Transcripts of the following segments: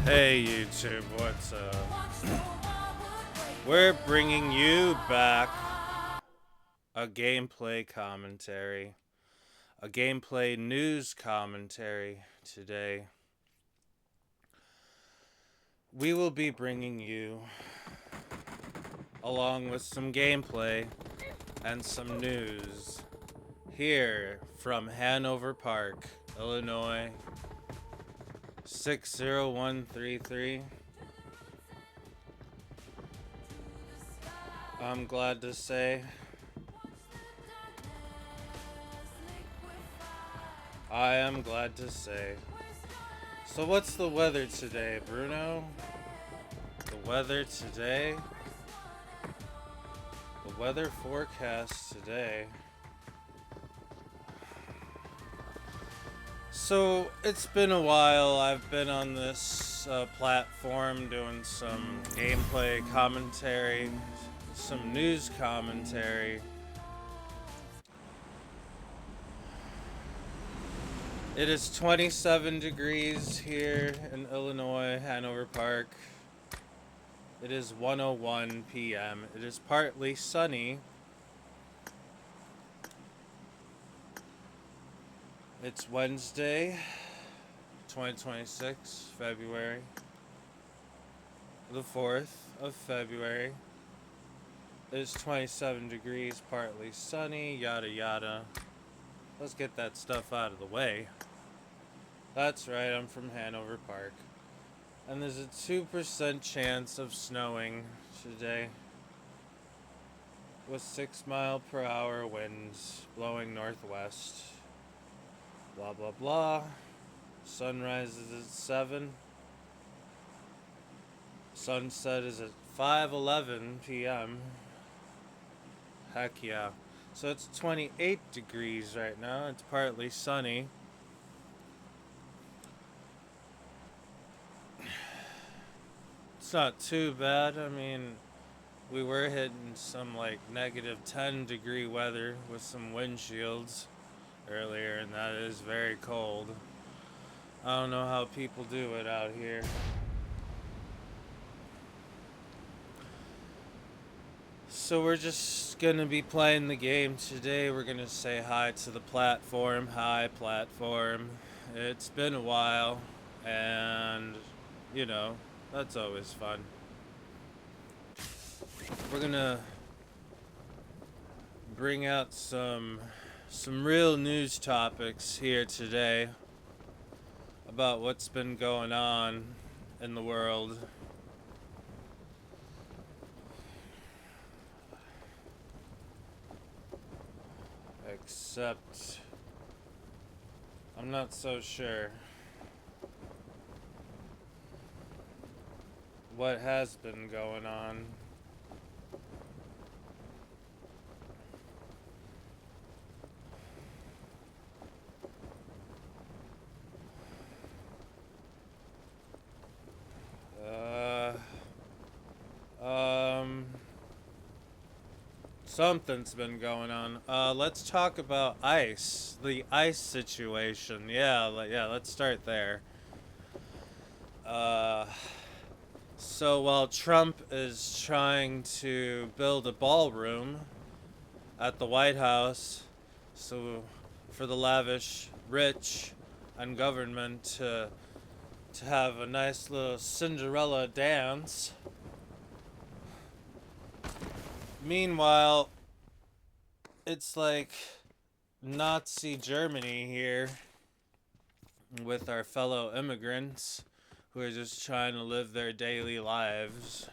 Hey YouTube, what's up? We're bringing you back a gameplay commentary, a gameplay news commentary today. We will be bringing you, along with some gameplay and some news, here from Hanover Park, Illinois, 60133. I'm glad to say I am glad to say. So what's the weather today, Bruno? The weather today? The weather forecast today. So it's been a while. I've been on this platform doing some gameplay commentary, some news commentary. It is 27 degrees here in Illinois, Hanover Park. It is 1:01 p.m. It is partly sunny. It's Wednesday, 2026, February the 4th of February. It is 27 degrees, partly sunny, yada yada. Let's get that stuff out of the way. That's right, I'm from Hanover Park. And there's a 2% chance of snowing today, with 6-mile-per-hour winds blowing northwest. Blah blah blah. Sunrise is at 7. Sunset is at 5:11 p.m. Heck yeah. So it's 28 degrees right now. It's partly sunny. It's not too bad. I mean, we were hitting some like negative 10 degree weather with some windshields earlier, and that is very cold. I don't know how people do it out here. So we're just gonna be playing the game today. We're gonna say hi to the platform. Hi, platform. It's been a while, and you know, that's always fun. We're gonna bring out some real news topics here today about what's been going on in the world. Except I'm not so sure what has been going on. Something's been going on. Let's talk about ICE, the ICE situation. Yeah, let's start there. So while Trump is trying to build a ballroom at the White House, so for the lavish rich and government to have a nice little Cinderella dance. Meanwhile, it's like Nazi Germany here with our fellow immigrants who are just trying to live their daily lives.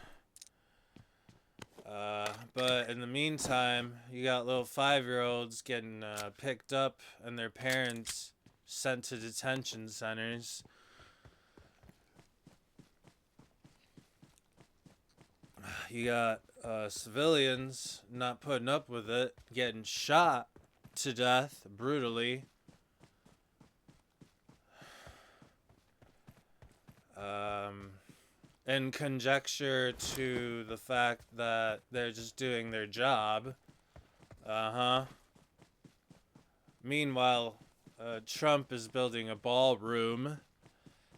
But in the meantime, you got little 5-year-olds getting picked up and their parents sent to detention centers. You got civilians not putting up with it, getting shot to death brutally. In conjecture to the fact that they're just doing their job. Meanwhile, Trump is building a ballroom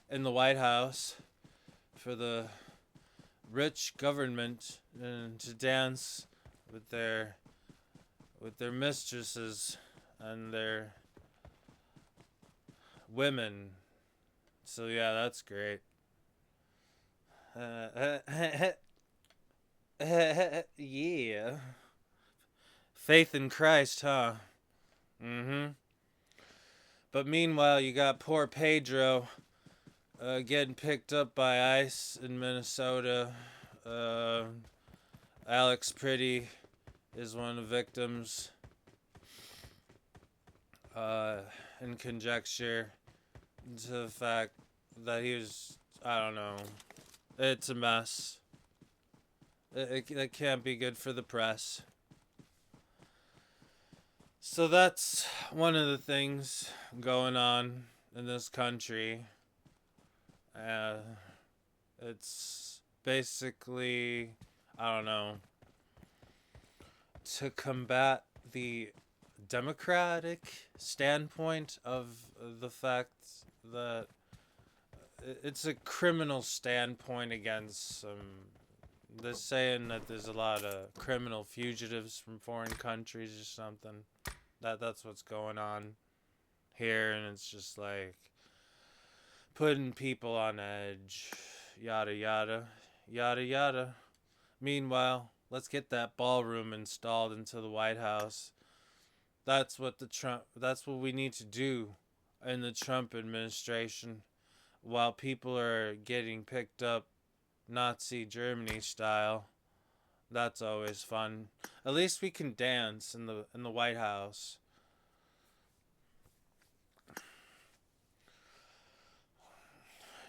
in the White House for the rich government and to dance with their mistresses and their women. So yeah, that's great. Yeah. Faith in Christ, huh? Mm-hmm. But meanwhile, you got poor Pedro getting picked up by ICE in Minnesota. Uh, Alex Pretty is one of the victims. Uh, in conjecture to the fact that he was, I don't know, it's a mess. It can't be good for the press. So that's one of the things going on in this country. Uh, it's basically, I don't know, to combat the democratic standpoint of the fact that it's a criminal standpoint against they're saying that there's a lot of criminal fugitives from foreign countries or something. That's what's going on here, and it's just like putting people on edge, yada yada, yada yada. Meanwhile, let's get that ballroom installed into the White House. That's what we need to do in the Trump administration while people are getting picked up Nazi Germany style. That's always fun. At least we can dance in the White House.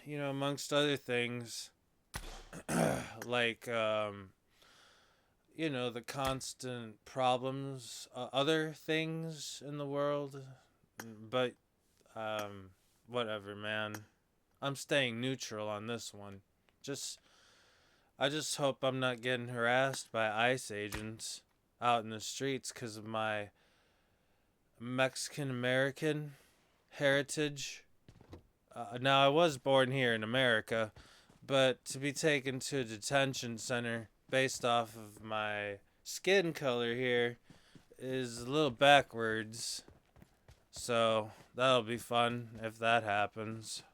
You know, amongst other things, like you know, the constant problems, other things in the world, but whatever, man. I'm staying neutral on this one. Just I just hope I'm not getting harassed by ICE agents out in the streets because of my Mexican American heritage. Now, I was born here in America, but to be taken to a detention center based off of my skin color here is a little backwards. So, that'll be fun if that happens.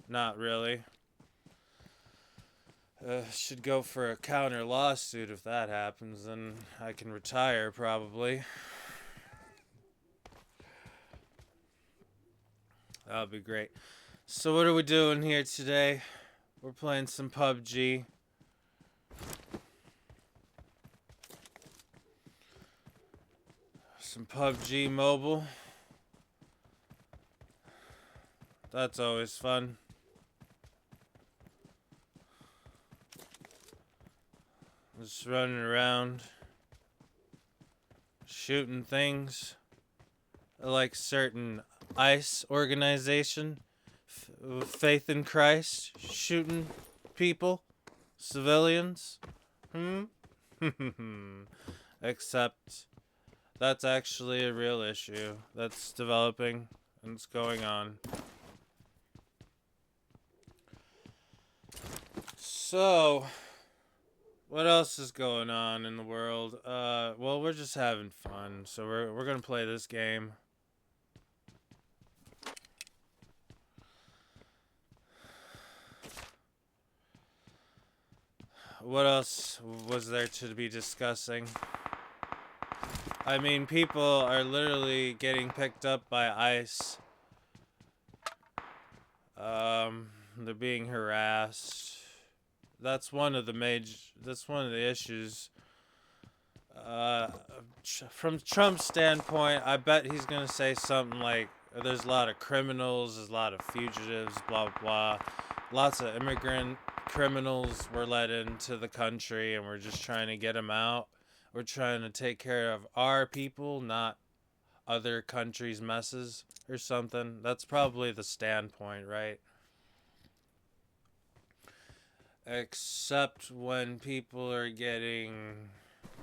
Not really. Should go for a counter lawsuit if that happens, then I can retire probably. That'll be great. So what are we doing here today? We're playing some PUBG. Some PUBG Mobile. That's always fun. Just running around, shooting things. Like certain ICE organization, Faith in Christ, shooting people, civilians. Except that's actually a real issue that's developing and it's going on. So, what else is going on in the world? Well, we're just having fun, so we're gonna play this game. What else was there to be discussing? I mean, people are literally getting picked up by ICE. They're being harassed. That's one of the issues. From Trump's standpoint, I bet he's gonna say something like, "There's a lot of criminals, there's a lot of fugitives, blah blah blah. Lots of immigrant criminals were let into the country, and we're just trying to get them out. We're trying to take care of our people, not other countries' messes or something." That's probably the standpoint, right? Except when people are getting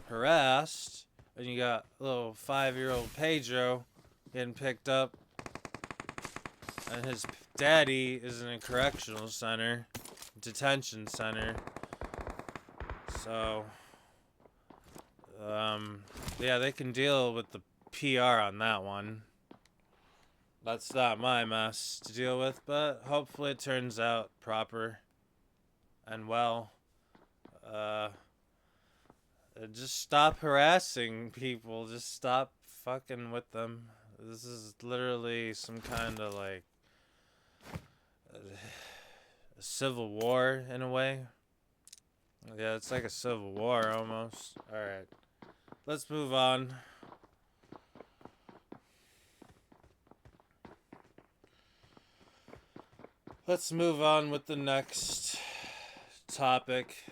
harassed, and you got little 5-year-old Pedro getting picked up, and his daddy is in a correctional center. detention center. So, yeah, they can deal with the PR on that one. That's not my mess to deal with, but hopefully it turns out proper and well. Uh, just stop harassing people. Just stop fucking with them. This is literally some kind of like a civil war in a way. Yeah, it's like a civil war almost. Alright. Let's move on. Let's move on with the next topic.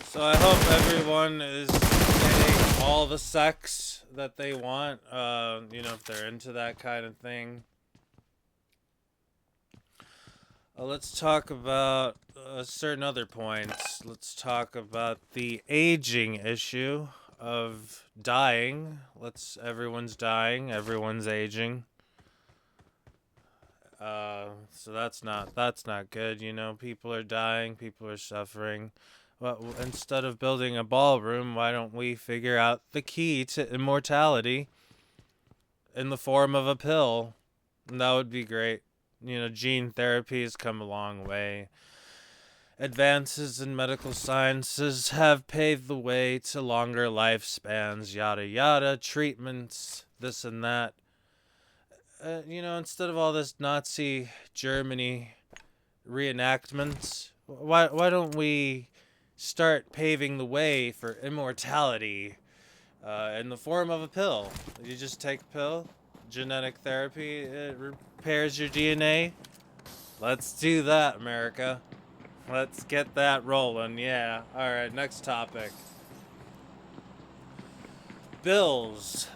So I hope everyone is getting all the sex that they want. If they're into that kind of thing. Let's talk about certain other points. Let's talk about the aging issue of dying. Everyone's dying. Everyone's aging. So that's not good. People are dying. People are suffering. Well, instead of building a ballroom, why don't we figure out the key to immortality in the form of a pill? And that would be great. Gene therapy has come a long way. Advances in medical sciences have paved the way to longer lifespans, yada yada, treatments, this and that. Instead of all this Nazi Germany reenactments, why don't we start paving the way for immortality in the form of a pill? You just take a pill, genetic therapy, it repairs your DNA. Let's do that, America. Let's get that rolling, yeah. Alright, next topic. Bills.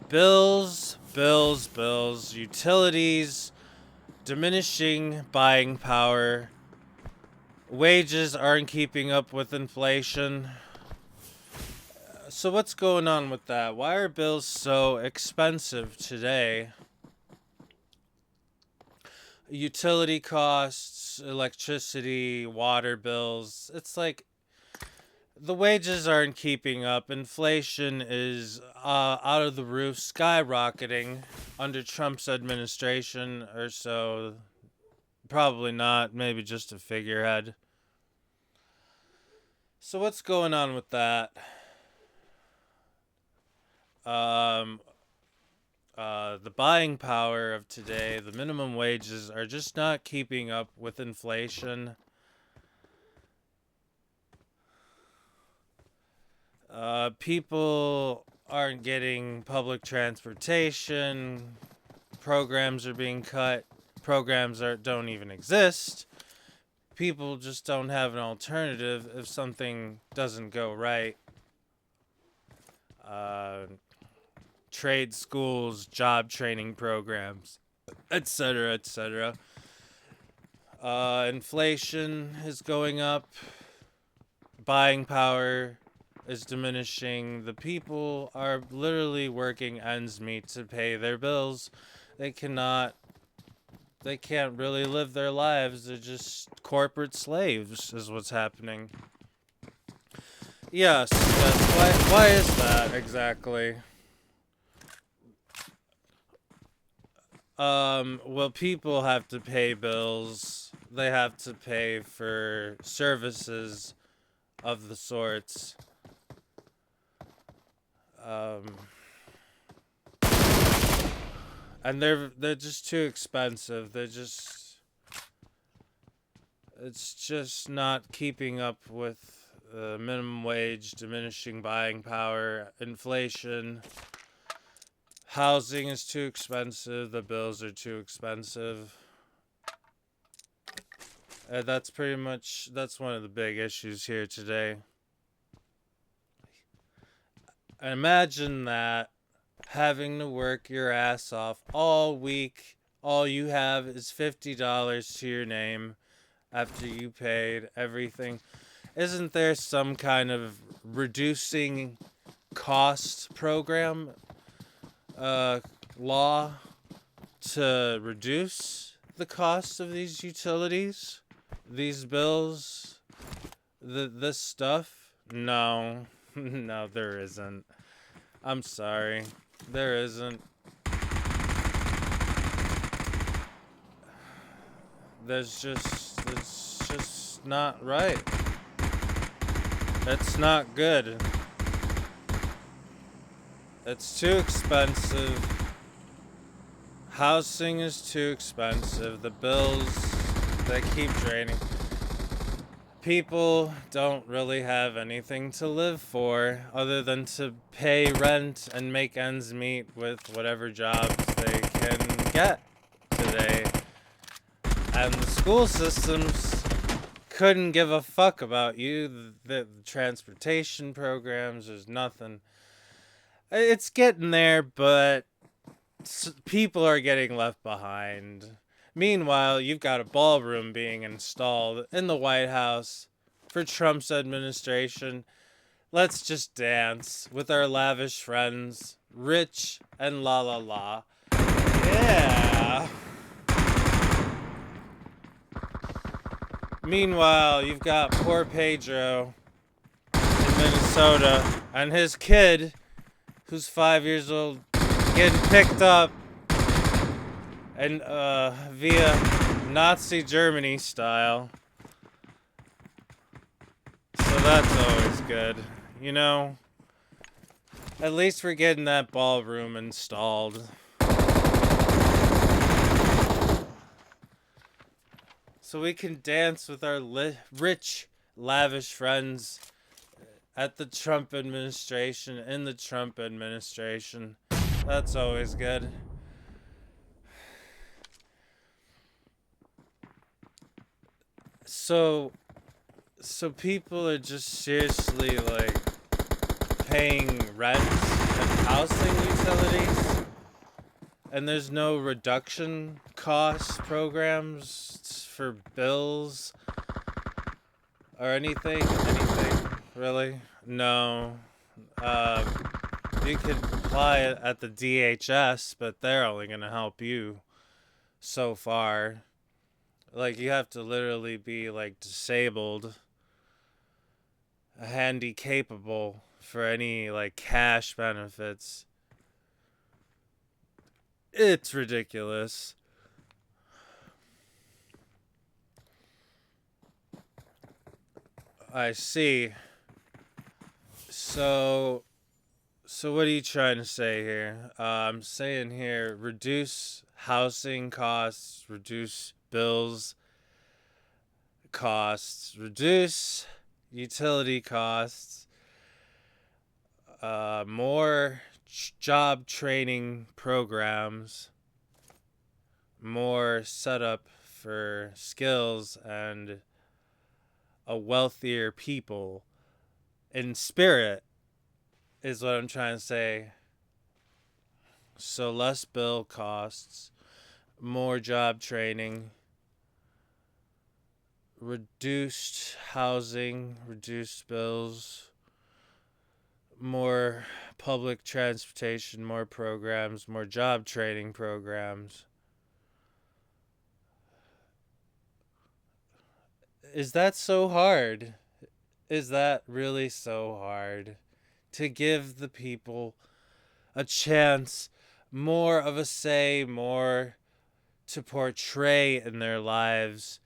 Utilities, diminishing buying power. Wages aren't keeping up with inflation. So what's going on with that? Why are bills so expensive today? Utility costs, electricity, water bills. It's like the wages aren't keeping up. Inflation is out of the roof, skyrocketing under Trump's administration or so. Probably not. Maybe just a figurehead. So what's going on with that? The buying power of today, the minimum wages are just not keeping up with inflation. People aren't getting public transportation. Programs are being cut. Programs don't even exist. People just don't have an alternative if something doesn't go right. Trade schools, job training programs, etc., etc. Inflation is going up. Buying power is diminishing. The people are literally working ends meet to pay their bills. They can't really live their lives. They're just corporate slaves is what's happening. Yes. Why is that exactly? Well, people have to pay bills. They have to pay for services of the sorts. And they're just too expensive. It's just not keeping up with minimum wage, diminishing buying power, inflation. Housing is too expensive. The bills are too expensive. That's one of the big issues here today. Imagine that, having to work your ass off all week. All you have is $50 to your name after you paid everything. Isn't there some kind of reducing cost program law to reduce the cost of these utilities, these bills, this stuff? No. No, there isn't. I'm sorry. There isn't. It's just not right. It's not good. It's too expensive. Housing is too expensive. The bills, they keep draining. People don't really have anything to live for other than to pay rent and make ends meet with whatever jobs they can get today. And the school systems couldn't give a fuck about you. The transportation programs, there's nothing. It's getting there, but people are getting left behind. Meanwhile, you've got a ballroom being installed in the White House for Trump's administration. Let's just dance with our lavish friends, rich and la la la. Yeah. Meanwhile, you've got poor Pedro in Minnesota and his kid, who's 5 years old, getting picked up and via Nazi Germany style. So that's always good. You know, at least we're getting that ballroom installed. So we can dance with our rich, lavish friends at the Trump administration, in the Trump administration. That's always good. So people are just seriously like paying rent and housing utilities, and there's no reduction cost programs for bills or anything really. No. You could apply it at the DHS, but they're only gonna help you so far. Like, you have to literally be like disabled, handy capable for any like cash benefits. It's ridiculous. I see. So what are you trying to say here? I'm saying here, reduce housing costs, reduce bills costs, reduce utility costs, more job training programs, more setup for skills, and a wealthier people in spirit is what I'm trying to say. So less bill costs, more job training, reduced housing, reduced bills, more public transportation, more programs, more job training programs. Is that so hard? Is that really so hard? To give the people a chance, more of a say, more to portray in their lives.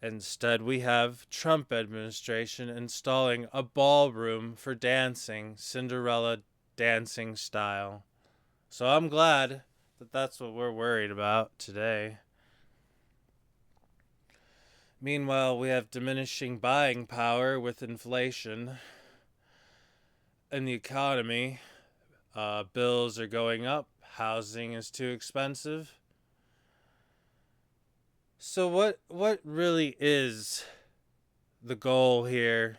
Instead, we have Trump administration installing a ballroom for dancing, Cinderella dancing style. So I'm glad that that's what we're worried about today. Meanwhile, we have diminishing buying power with inflation in the economy. Bills are going up. Housing is too expensive. So what really is the goal here?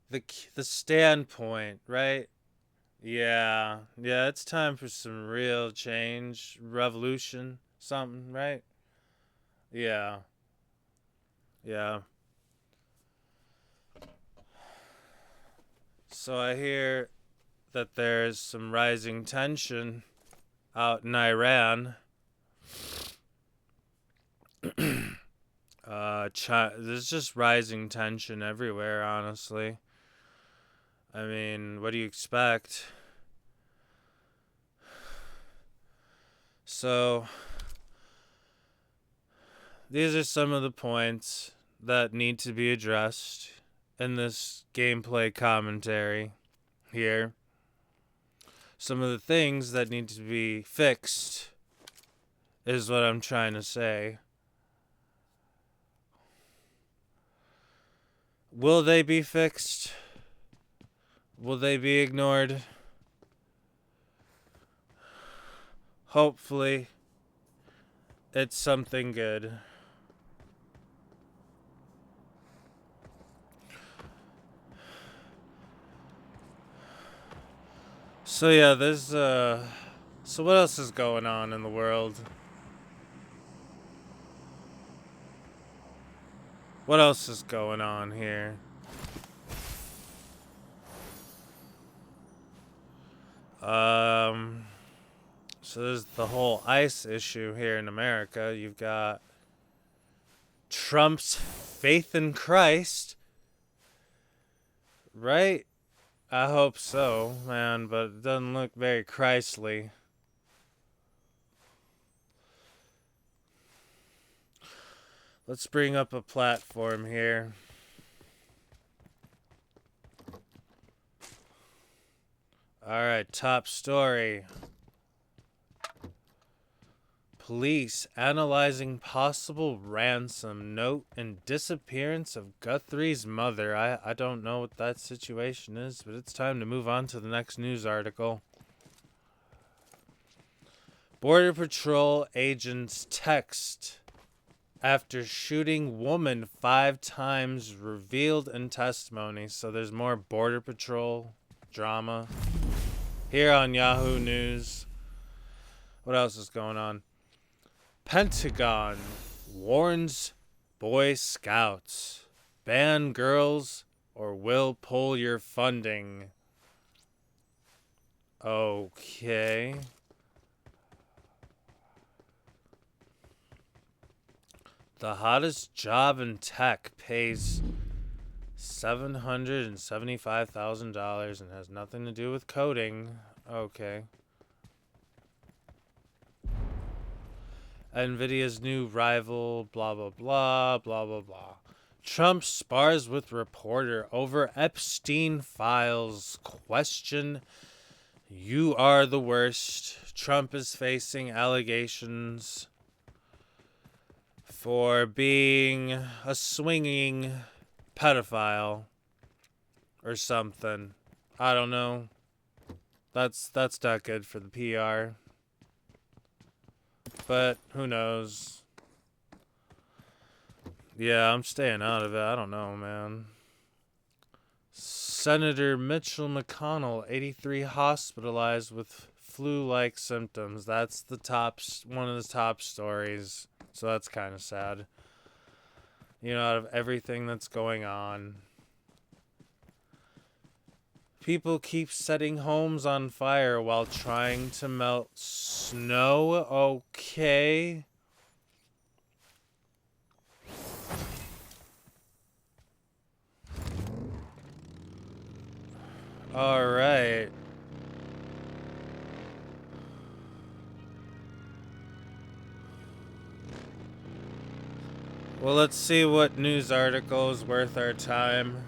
The standpoint, right? Yeah, it's time for some real change, revolution, something, right? Yeah. So I hear that there's some rising tension out in Iran. There's just rising tension everywhere, honestly. I mean, what do you expect? So, these are some of the points that need to be addressed in this gameplay commentary here. Some of the things that need to be fixed is what I'm trying to say. Will they be fixed? Will they be ignored? Hopefully, it's something good. So yeah, there's so what else is going on in the world? What else is going on here? So there's the whole ICE issue here in America. You've got Trump's faith in Christ, right? I hope so, man, but it doesn't look very Christly. Let's bring up a platform here. Alright, top story. Police analyzing possible ransom note and disappearance of Guthrie's mother. I don't know what that situation is, but it's time to move on to the next news article. Border Patrol agents text after shooting woman 5 times revealed in testimony. So there's more Border Patrol drama here on Yahoo News. What else is going on? Pentagon warns Boy Scouts. Ban girls or we'll pull your funding. Okay. The hottest job in tech pays $775,000 and has nothing to do with coding. Okay. NVIDIA's new rival, blah, blah, blah, blah, blah, blah. Trump spars with reporter over Epstein files. Question, you are the worst. Trump is facing allegations for being a swinging pedophile or something. I don't know. That's not good for the PR. But who knows? Yeah, I'm staying out of it. I don't know, man. Senator Mitchell McConnell, 83, hospitalized with flu-like symptoms. That's one of the top stories. So that's kind of sad. You know, out of everything that's going on. People keep setting homes on fire while trying to melt snow. Okay. All right. Well, let's see what news article is worth our time.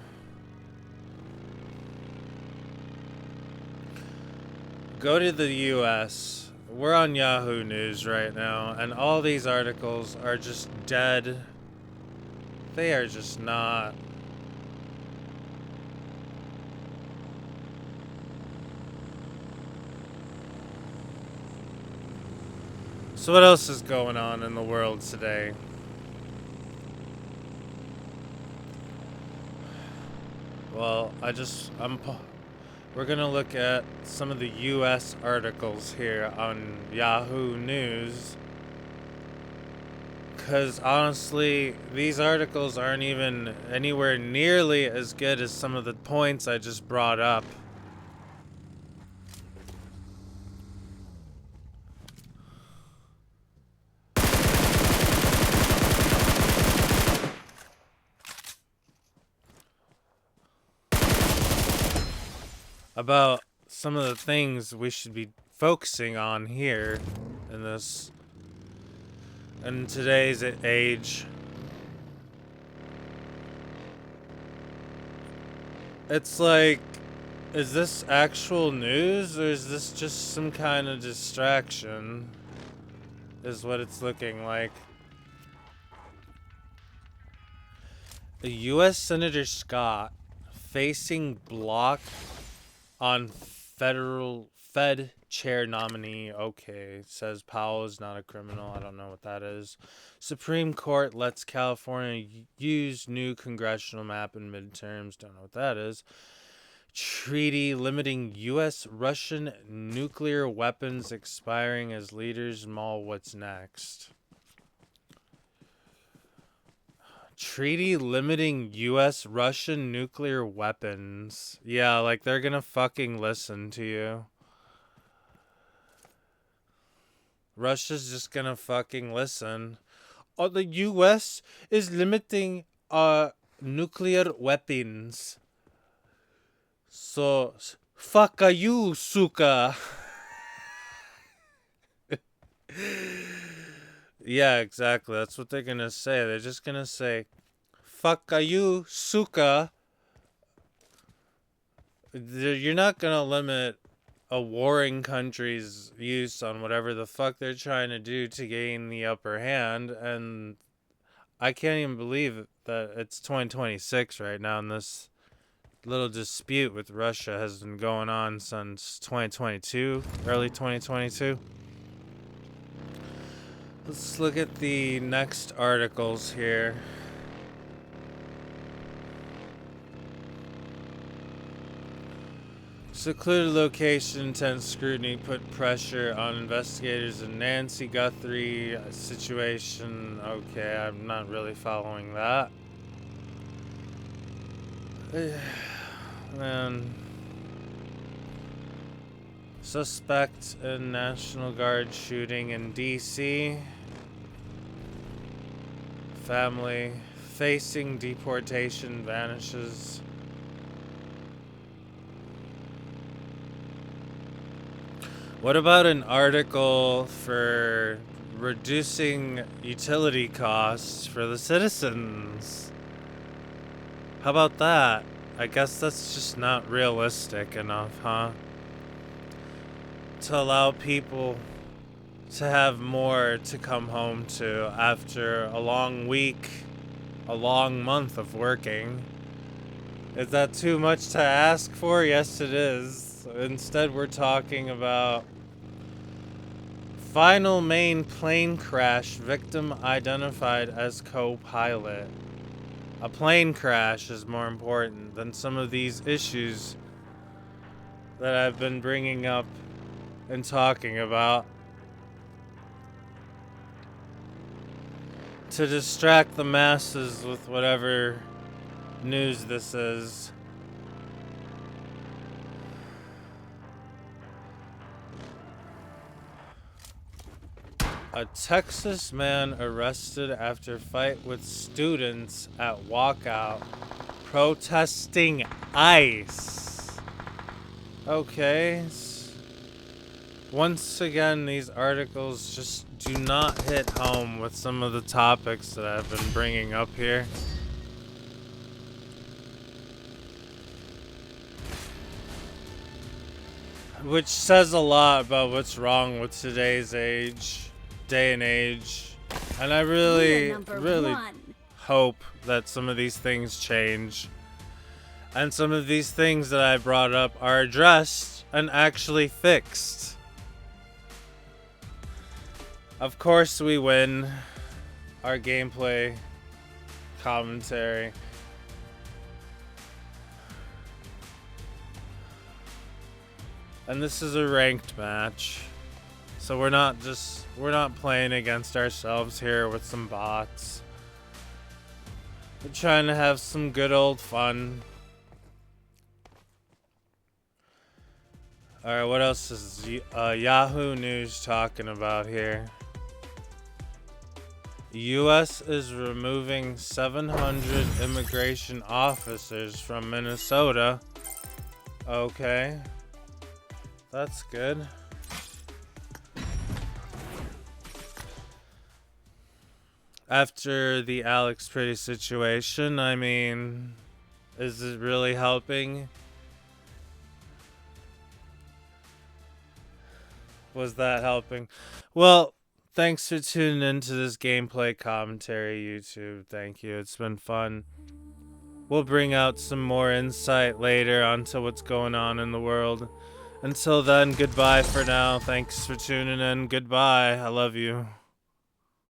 Go to the US. We're on Yahoo News right now, and all these articles are just dead. They are just not. So what else is going on in the world today? Well, we're going to look at some of the U.S. articles here on Yahoo News. Because honestly, these articles aren't even anywhere nearly as good as some of the points I just brought up. About some of the things we should be focusing on here in today's age. It's like, is this actual news or is this just some kind of distraction? Is what it's looking like. A U.S. Senator Scott facing block on Fed chair nominee. Okay, says Powell is not a criminal. I don't know what that is. Supreme Court lets California use new congressional map in midterms. Don't know what that is. Treaty limiting U.S. Russian nuclear weapons expiring as leaders mull what's next. Treaty limiting U.S. Russian nuclear weapons. Yeah, like they're gonna fucking listen to you. Russia's just gonna fucking listen. Oh, the U.S. is limiting nuclear weapons. So, fuck you, suka. Yeah, exactly. That's what they're gonna say. They're just gonna say, fuck you, suka. You're not gonna limit a warring country's use on whatever the fuck they're trying to do to gain the upper hand, and I can't even believe that it's 2026 right now, and this little dispute with Russia has been going on since 2022, early 2022. Let's look at the next articles here. Secluded location, intense scrutiny put pressure on investigators in Nancy Guthrie situation. Okay, I'm not really following that. Man. Suspect in National Guard shooting in D.C. Family facing deportation vanishes. What about an article for reducing utility costs for the citizens? How about that? I guess that's just not realistic enough, huh? To allow people to have more to come home to after a long week, a long month of working. Is that too much to ask for? Yes, it is. Instead, we're talking about final Maine plane crash, victim identified as co-pilot. A plane crash is more important than some of these issues that I've been bringing up and talking about to distract the masses with whatever news this is. A Texas man arrested after fight with students at walkout protesting ICE. Okay. Once again, these articles just do not hit home with some of the topics that I've been bringing up here. Which says a lot about what's wrong with today's day and age. And I really hope that some of these things change. And some of these things that I brought up are addressed and actually fixed. Of course we win our gameplay commentary. And this is a ranked match. So we're not playing against ourselves here with some bots. We're trying to have some good old fun. Alright, what else is Yahoo News talking about here? U.S. is removing 700 immigration officers from Minnesota. Okay. That's good. After the Alex Pretty situation, I mean, is it really helping? Was that helping? Well, thanks for tuning into this gameplay commentary, YouTube. Thank you. It's been fun. We'll bring out some more insight later onto what's going on in the world. Until then, goodbye for now. Thanks for tuning in. Goodbye. I love you.